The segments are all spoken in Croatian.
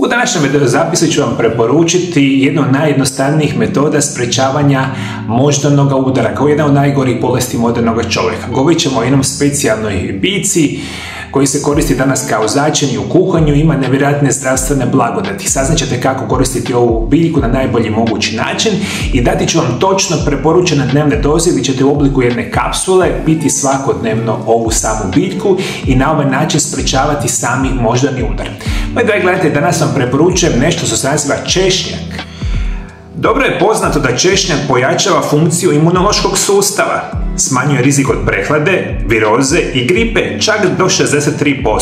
U današnjem videozapisu ću vam preporučiti jednu od najjednostavnijih metoda sprečavanja moždanog udara, kao jedna od najgorih bolesti modernog čovjeka. Govorit ćemo o jednom specijalnoj biljci koji se koristi danas kao začin u kuhanju, ima nevjerojatne zdravstvene blagodati. Saznaćete kako koristiti ovu biljku na najbolji mogući način i dati ću vam točno preporučene dnevne doze. Vi ćete u obliku jedne kapsule piti svakodnevno ovu samu biljku i na ovaj način sprečavati sami moždani udar. Moji dragi gledajte, danas vam preporučujem nešto što se naziva češnjak. Dobro je poznato da češnjak pojačava funkciju imunološkog sustava, smanjuje rizik od prehlade, viroze i gripe čak do 63%.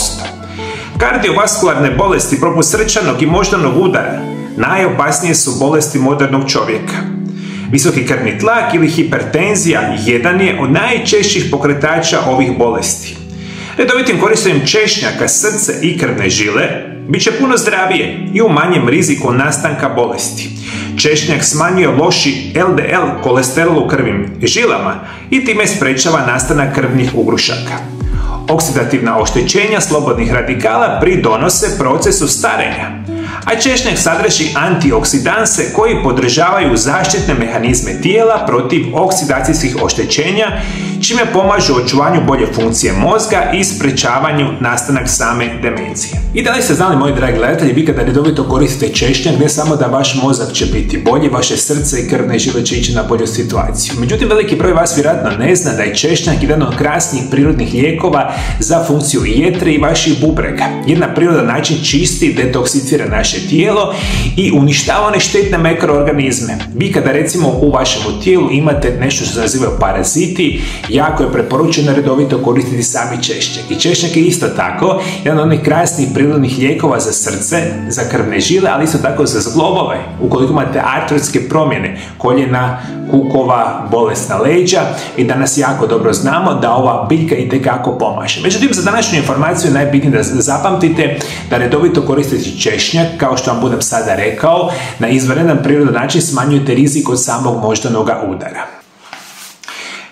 Kardiovaskularne bolesti poput srčanog i moždanog udara najopasnije su bolesti modernog čovjeka. Visoki krvni tlak ili hipertenzija jedan je od najčešćih pokretača ovih bolesti. Redovitim korištenjem češnjaka srce i krvne žile bit će puno zdravije i u manjem riziku nastanka bolesti. Češnjak smanjuje loši LDL kolesterol u krvnim žilama i time sprečava nastanak krvnih ugrušaka. Oksidativna oštećenja slobodnih radikala pridonose procesu starenja, a češnjak sadrži antioksidanse koji podržavaju zaštitne mehanizme tijela protiv oksidacijskih oštećenja, čime pomažu očuvanju bolje funkcije mozga i sprečavanju nastanak same demencije. I da li ste znali, moji dragi gledatelji, vi kada redovito koristite češnjak, ne samo da vaš mozak će biti bolji, vaše srce i krvne žile će ići na bolju situaciju. Međutim, veliki broj vas vjerojatno ne zna da je češnjak jedan od krasnih prirodnih lijekova za funkciju jetre i vaših bubrega. Jedna prirodan način čisti i detoksicira naše tijelo i uništava one štetne mikroorganizme. Vi kada recimo u vašem tijelu imate nešto što se nazivaju paraziti, jako je preporučeno redovito koristiti sami češnjak. I češnjak je isto tako jedan od onih krasnih prirodnih lijekova za srce, za krvne žile, ali isto tako za zglobove. Ukoliko imate artritske promjene, koljena, kukova, bolesna leđa, i danas jako dobro znamo da ova biljka itekako pomaže. Međutim, za današnju informaciju najbitnije da zapamtite da redovito koristite češnjak, kao što vam budem sada rekao, na izvanredan prirodan način smanjujete rizik od samog moždanog udara.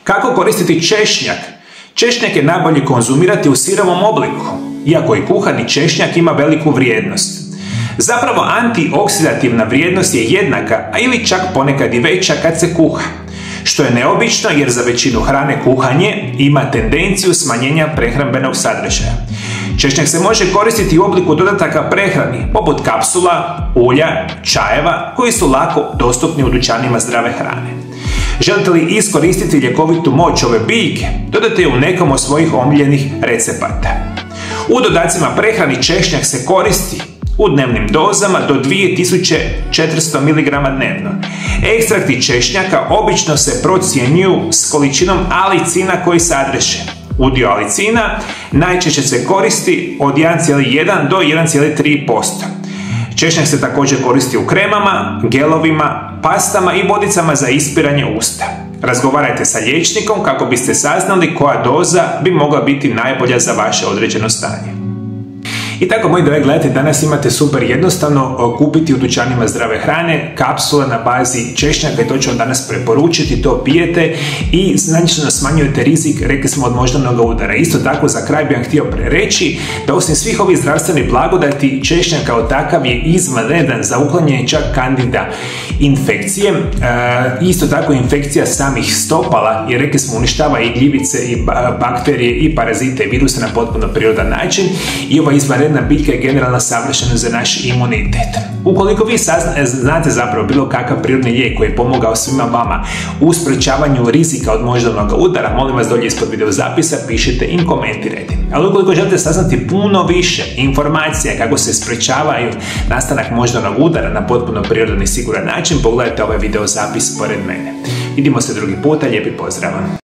Kako koristiti češnjak? Češnjak je najbolje konzumirati u sirovom obliku, iako i kuhani češnjak ima veliku vrijednost. Zapravo antioksidativna vrijednost je jednaka, a ili čak ponekad i veća kad se kuha, što je neobično jer za većinu hrane kuhanje ima tendenciju smanjenja prehrambenog sadržaja. Češnjak se može koristiti u obliku dodataka prehrani, poput kapsula, ulja, čajeva, koji su lako dostupni u dućanima zdrave hrane. Želite li iskoristiti ljekovitu moć ove biljke, dodajte je u nekom od svojih omiljenih recepata. U dodacima prehrani češnjak se koristi u dnevnim dozama do 2400 mg dnevno. Ekstrakti češnjaka obično se procjenjuju s količinom alicina koji sadrže. Udio alicina najčešće se koristi od 1,1 do 1,3%. Češnjak se također koristi u kremama, gelovima, pastama i vodicama za ispiranje usta. Razgovarajte sa liječnikom kako biste saznali koja doza bi mogla biti najbolja za vaše određeno stanje. I tako, moji dragi gledatelji, danas imate super jednostavno kupiti u dućanima zdrave hrane kapsule na bazi češnjaka i to ću vam danas preporučiti, to pijete i značajno smanjujete rizik, rekli smo, od moždanog udara. Isto tako, za kraj bih vam htio reći da osim svih ovih zdravstvenih blagodati, češnjak kao takav je izvanredan za uklanjanje čak kandida infekcije. Isto tako infekcija samih stopala, jer rekli smo uništava i gljivice i bakterije i parazite i viruse na potpuno prirodan način i ova izvanredna biljka je generalno savršena za naš imunitet. Ukoliko vi znate zapravo bilo kakav prirodni lijek koji je pomogao svima vama u sprečavanju rizika od moždanog udara, molim vas dolje ispod videozapisa pišite i komentirajte. Ali ukoliko želite saznati puno više informacija kako se sprečavaju nastanak moždanog udara na potpuno prirodan i siguran način, pogledajte ovaj videozapis pored mene. Vidimo se drugi puta, lijepi pozdrav!